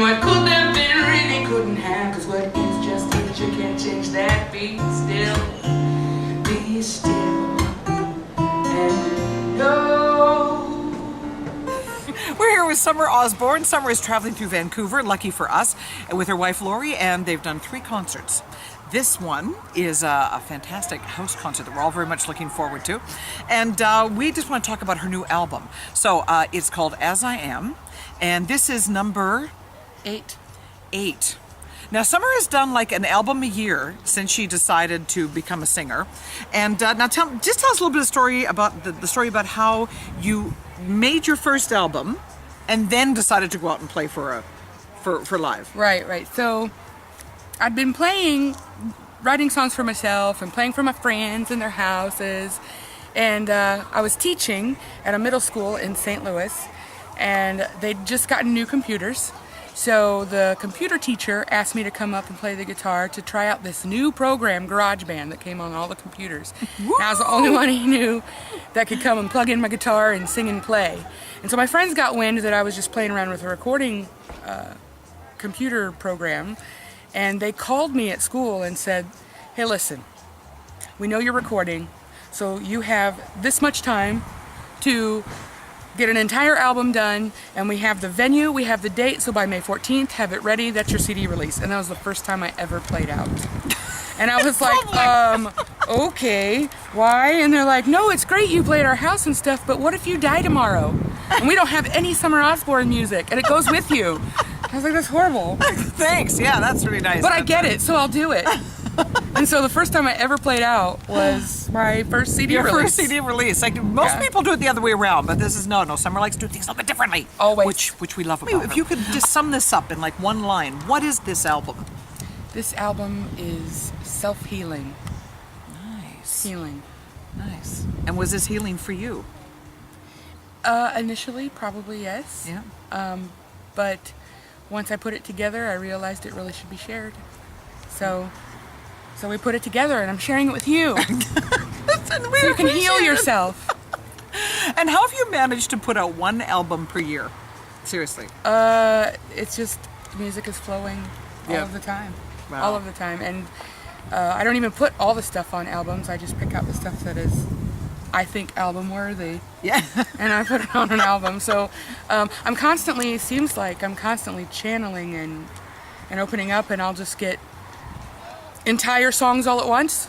And what could have been really couldn't have, 'cause what is just is, you can't change that. Be still, and know. We're here with Summer Osborne. Summer is traveling through Vancouver, lucky for us, with her wife Lori, and they've done 3 concerts. This one is a fantastic house concert that we're all very much looking forward to. And we just want to talk about her new album. So it's called As I Am, and this is number 8. Now, Summer has done like an album a year since she decided to become a singer. And now tell us a little bit of story about the story about how you made your first album and then decided to go out and play for live. Right. So I'd been writing songs for myself and playing for my friends in their houses. And I was teaching at a middle school in St. Louis, and they'd just gotten new computers. So the computer teacher asked me to come up and play the guitar to try out this new program, GarageBand, that came on all the computers. And I was the only one he knew that could come and plug in my guitar and sing and play. And so my friends got wind that I was just playing around with a recording computer program, and they called me at school and said, hey, listen, we know you're recording, so you have this much time to get an entire album done, and we have the venue, we have the date, so by May 14th, have it ready, that's your CD release. And that was the first time I ever played out. And I was like, okay, why? And they're like, no, it's great you played our house and stuff, but what if you die tomorrow? And we don't have any Summer Osborne music, and it goes with you. I was like, that's horrible. Thanks, yeah, that's really nice. But I get it, so I'll do it. And so the first time I ever played out was my first CD release. Your first CD release. Like most people do it the other way around, but this is no. Summer likes to do things a little bit differently. Always. Which we love about her. If you could just sum this up in like one line, what is this album? This album is self-healing. Nice. Healing. Nice. And was this healing for you? Initially, probably yes. Yeah. But once I put it together, I realized it really should be shared. So we put it together, and I'm sharing it with you. So you can heal yourself. And how have you managed to put out one album per year? Seriously. It's just music is flowing all of the time. Wow. All of the time. And I don't even put all the stuff on albums. I just pick out the stuff that is, I think, album worthy. Yeah. And I put it on an album. So it seems like I'm constantly channeling and opening up, and I'll just get entire songs all at once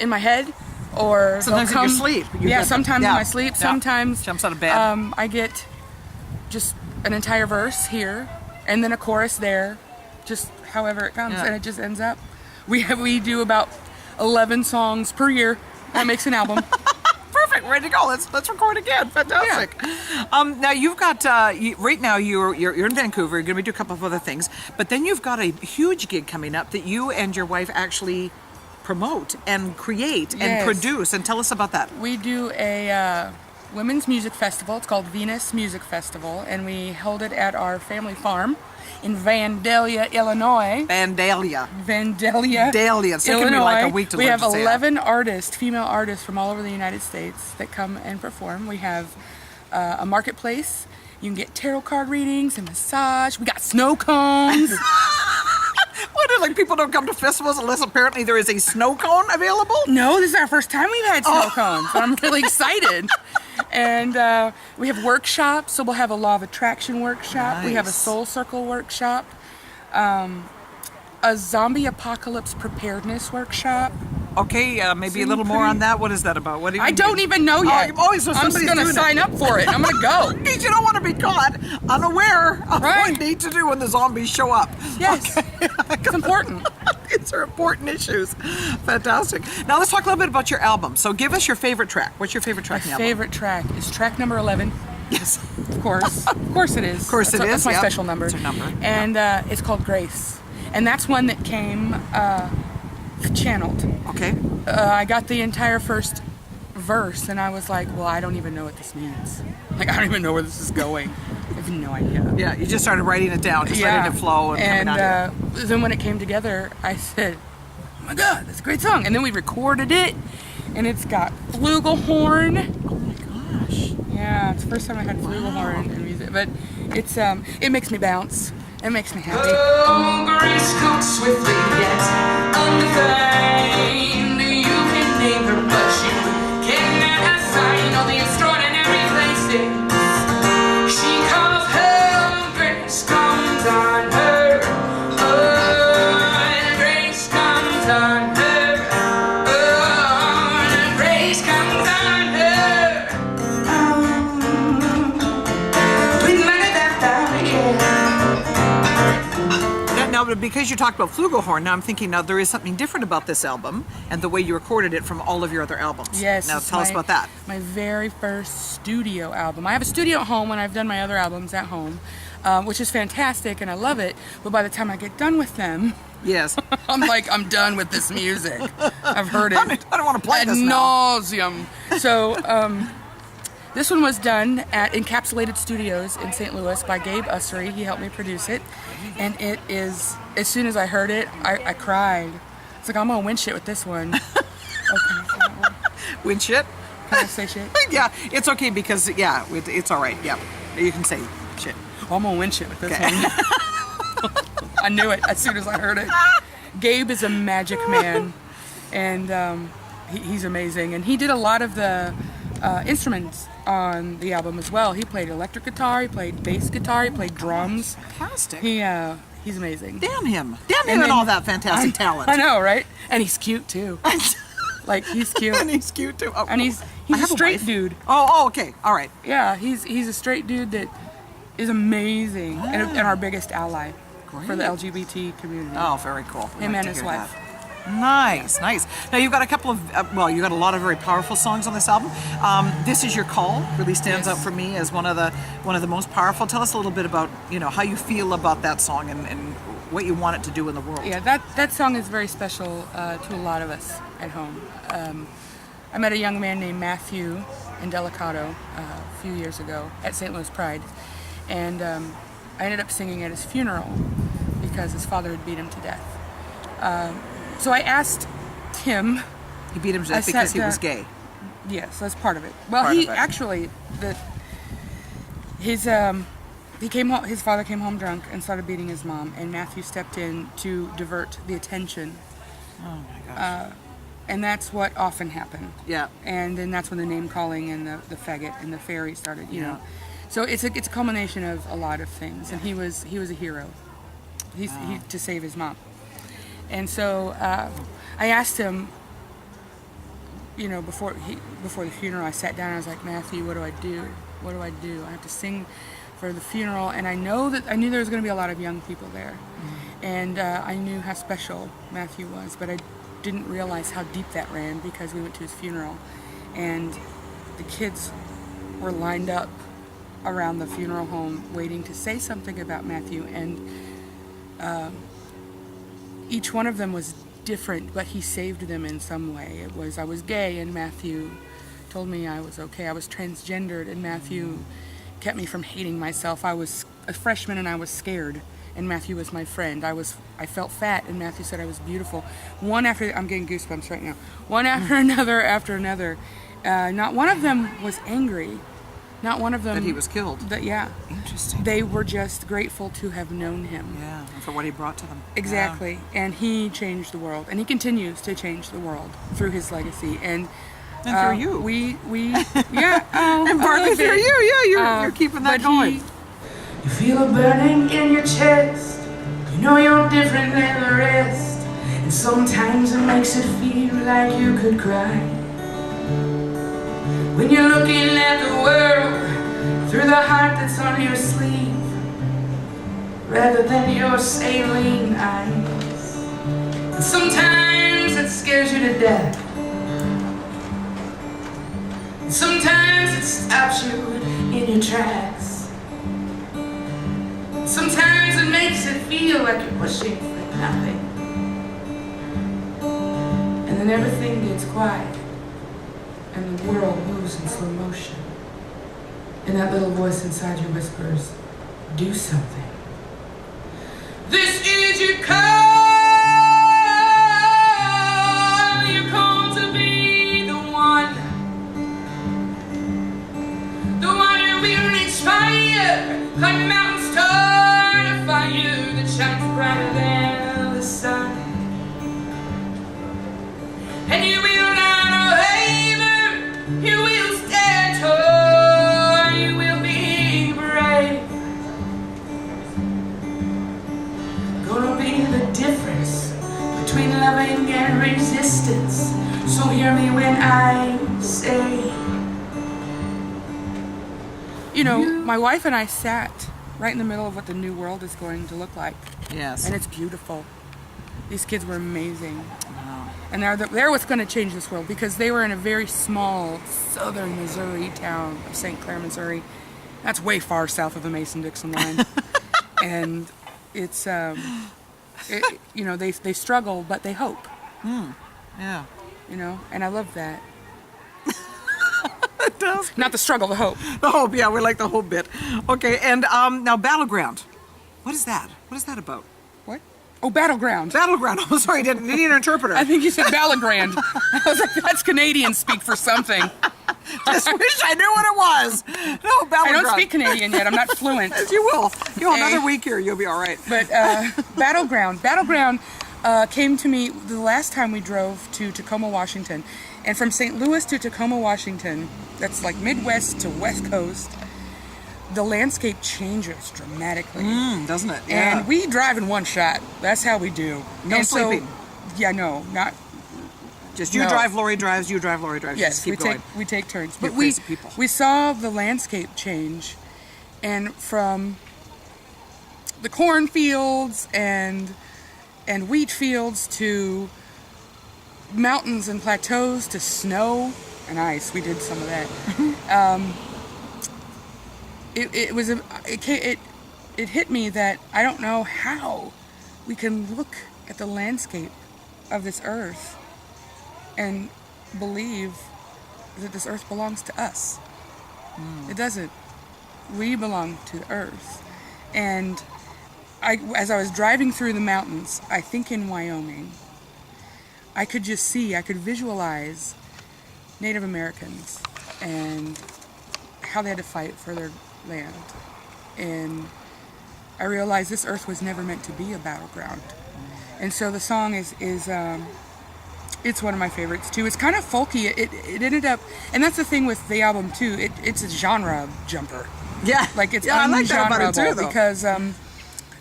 in my head, or sometimes in your sleep. Sometimes in my sleep. Sometimes jumps out of bed. I get just an entire verse here, and then a chorus there, just however it comes, and it just ends up. We do about 11 songs per year. That makes an album. Perfect, ready to go. Let's record again. Fantastic. Yeah. Now you've got right now you're in Vancouver. You're going to do a couple of other things, but then you've got a huge gig coming up that you and your wife actually promote and create and produce. And tell us about that. We do a women's music festival. It's called Venus Music Festival, and we hold it at our family farm in Vandalia, Illinois. Vandalia. It's taken me like a week to learn to say that. We have 11 artists, female artists from all over the United States that come and perform. We have a marketplace. You can get tarot card readings and massage. We got snow cones. What, like people don't come to festivals unless apparently there is a snow cone available? No, this is our first time we've had snow cones. I'm really excited. And we have workshops, so we'll have a law of attraction workshop. Nice. We have a soul circle workshop, a zombie apocalypse preparedness workshop. Okay, maybe a little more on that. What is that about? What do you I don't even know yet. Oh, so I'm just going to sign up for it. I'm going to go. Because you don't want to be caught unaware of what you need to do when the zombies show up. Yes. Okay. It's important. These are important issues. Fantastic. Now let's talk a little bit about your album. So give us your favorite track. What's your favorite track in the album? My favorite track is track number 11. Yes. Of course. Of course it is. Of course it is. That's my special number. It's your number. And it's called Grace. And that's one that came channeled. Okay. I got the entire first verse, and I was like, well, I don't even know what this means. Like, I don't even know where this is going. I have no idea. Yeah, you just started writing it down, just letting it flow. And then when it came together, I said, oh my God, that's a great song. And then we recorded it, and it's got flugelhorn. Oh my gosh. Yeah, it's the first time I had flugelhorn in music. But it's it makes me bounce. It makes me happy. Oh, grace comes swiftly yet undefined. You can name her, but you cannot assign all the extraordinary places. She calls her, grace comes on her. Oh, grace comes on her. Oh, grace comes on her. Oh, we might have that, yeah. Now, because you talked about flugelhorn, now I'm thinking now there is something different about this album and the way you recorded it from all of your other albums. Yes. Now it's tell us about that. My very first studio album. I have a studio at home when I've done my other albums at home, which is fantastic and I love it. But by the time I get done with them, Yes. I'm like, I'm done with this music. I've heard it. I don't want to play ad this now. nauseum. So this one was done at Encapsulated Studios in St. Louis by Gabe Ussery. He helped me produce it. And it is, as soon as I heard it, I cried. It's like, I'm going to win shit with this one. Win shit? Can I say shit? Yeah, it's okay because, yeah, it's all right. Yeah, you can say shit. Oh, I'm going to win shit with this Okay. one. I knew it as soon as I heard it. Gabe is a magic man. And he's amazing. And he did a lot of the instruments on the album as well. He played electric guitar, he played bass guitar, he played drums. Fantastic. He's amazing. Damn him. Damn him and all that fantastic talent. I know, right? And he's cute too. Like he's cute. And he's cute too. Oh, And he's I a have straight wife. dude. Oh, okay. All right. Yeah, he's a straight dude that is amazing and our biggest ally for the LGBT community. Oh, very cool. We Him like and to his hear wife. that. Nice, nice. Now you've got a couple of, you got a lot of very powerful songs on this album. This Is Your Call really stands out for me as one of the most powerful. Tell us a little bit about, how you feel about that song and what you want it to do in the world. Yeah, that song is very special to a lot of us at home. I met a young man named Matthew in Delicado a few years ago at St. Louis Pride, and I ended up singing at his funeral because his father had beat him to death. So I asked him. He beat him to death because he was gay. Yes, that's part of it. Well, Part he of it. actually his father came home drunk and started beating his mom, and Matthew stepped in to divert the attention. Oh my gosh. And that's what often happened. Yeah. And then that's when the name calling and the faggot and the fairy started. You Yeah. know. So it's a culmination of a lot of things, and he was a hero. He to save his mom. And so I asked him, before the funeral, I sat down and I was like, Matthew, what do I do? What do I do? I have to sing for the funeral, and I knew there was going to be a lot of young people there, and I knew how special Matthew was, but I didn't realize how deep that ran because we went to his funeral, and the kids were lined up around the funeral home waiting to say something about Matthew, and each one of them was different, but he saved them in some way. I was gay, and Matthew told me I was okay. I was transgendered, and Matthew kept me from hating myself. I was a freshman, and I was scared, and Matthew was my friend. I felt fat, and Matthew said I was beautiful. I'm getting goosebumps right now. One after another. Not one of them was angry. Not one of them. That he was killed. Yeah. Interesting. They were just grateful to have known him. Yeah, and for what he brought to them. Exactly. And he changed the world. And he continues to change the world through his legacy. And through you. We yeah. And partly through you. Yeah, you're keeping that going. You feel a burning in your chest. You know you're different than the rest. And sometimes it makes it feel like you could cry. When you're looking at the world through the heart that's on your sleeve, rather than your saline eyes. And sometimes it scares you to death. And sometimes it stops you in your tracks. Sometimes it makes it feel like you're pushing for nothing. And then everything gets quiet, and the world moves in slow motion. And that little voice inside you whispers, do something. This is your call. You're called to be the one. The one who will reach fire, climb mountains tall to find you. you know, my wife and I sat right in the middle of what the new world is going to look like. Yes. And it's beautiful. These kids were amazing. Wow. And they're what's going to change this world, because they were in a very small southern Missouri town of St. Clair, Missouri. That's way far south of the Mason-Dixon line. And it's, you know, they struggle, but they hope. Yeah. You know, and I love that. It does. Not the struggle, the hope. The hope, yeah, we like the hope bit. Okay, and now Battleground. What is that? What is that about? What? Oh, Battleground. Battleground. Oh, sorry, didn't need an interpreter. I think you said Battleground. I was like, that's Canadian speak for something. Just wish I knew what it was. No, Battleground. I don't speak Canadian yet. I'm not fluent. You will. You'll Hey. another week here. You'll be all right. But Battleground. Battleground came to me the last time we drove to Tacoma, Washington. And from St. Louis to Tacoma, Washington, that's like Midwest to West Coast, the landscape changes dramatically. Doesn't it? Yeah. And we drive in one shot. That's how we do. No and sleeping. Yeah, no, not. Just you No. drive, Lori drives, you drive, Lori drives. Yes, Just keep going. we take turns. You're But crazy people. we saw the landscape change, and from the cornfields and wheat fields to mountains and plateaus to snow and ice. We did some of that. It hit me that I don't know how we can look at the landscape of this earth and believe that this earth belongs to us. It doesn't. We belong to the earth. And as I was driving through the mountains, I think in Wyoming, I could visualize Native Americans and how they had to fight for their land. And I realized this earth was never meant to be a battleground. And so the song is it's one of my favorites too. It's kind of folky. It ended up, and that's the thing with the album too. It's a genre jumper. Yeah. Like it's I like that about it too, though. because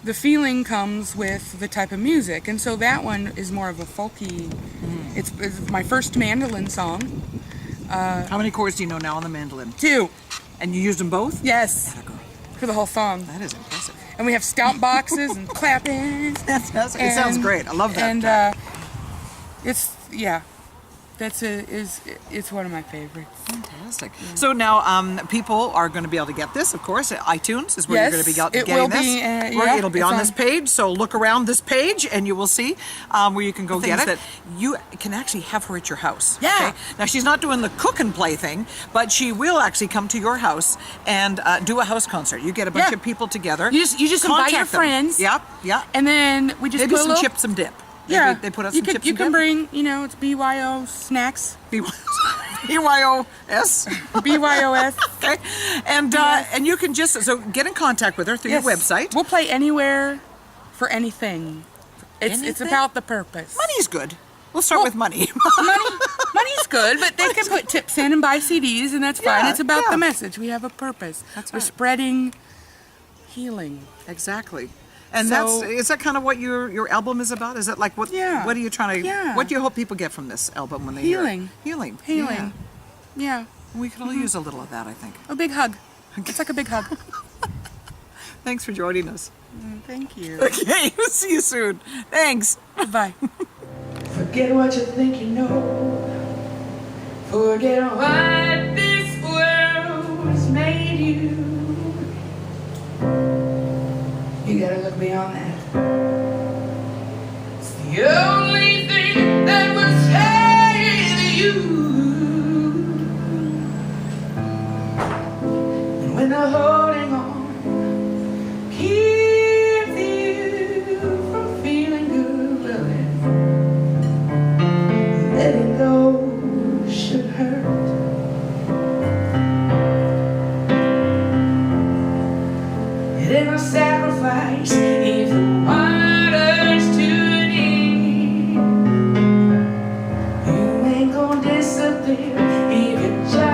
the feeling comes with the type of music, and so that one is more of a folky. It's my first mandolin song. How many chords do you know now on the mandolin? 2. And you used them both? Yes. Atta girl. For the whole song. That is impressive. And we have stomp boxes and clapping. It sounds great. I love that. And it's it's one of my favorites. Fantastic. So now people are going to be able to get this, of course. iTunes is where Yes, you're going to be it getting will this. be, Right, it'll be it's on this page. So look around this page and you will see where you can go get it. That you can actually have her at your house. Yeah. Okay? Now she's not doing the cook and play thing, but she will actually come to your house and do a house concert. You get a bunch of people together. You just invite your Contact them. friends. Yep, yeah. And then we just Maybe put a some little, chips and dip. Yeah. They put out you some could, chips you and can dip. bring, it's BYO snacks. BYOS. BYOS. Okay. And you can just get in contact with her through your website. We'll play anywhere for anything. It's Anything? about the purpose. Money's good. We'll start with money. Money's good, but they can put tips in and buy CDs, and that's fine. Yeah, It's about yeah. the message. We have a purpose. That's We're right. spreading healing. Exactly. And So- is that kind of what your album is about? Is that like what Yeah. what are you trying to Yeah. what do you hope people get from this album when they Healing. hear it? Healing. Healing. Yeah. Yeah. We could all use a little of that, I think. A big hug. It's like a big hug. Thanks for joining us. Thank you. Okay, we'll see you soon. Thanks. Bye. Forget what you think you know. Forget what this world's made you. You gotta look beyond that. It's the only thing that will save you. And when the holding on keeps you from feeling good, well then letting go should hurt. It ain't a sacrifice if the water's too deep. You ain't gonna disappear if you just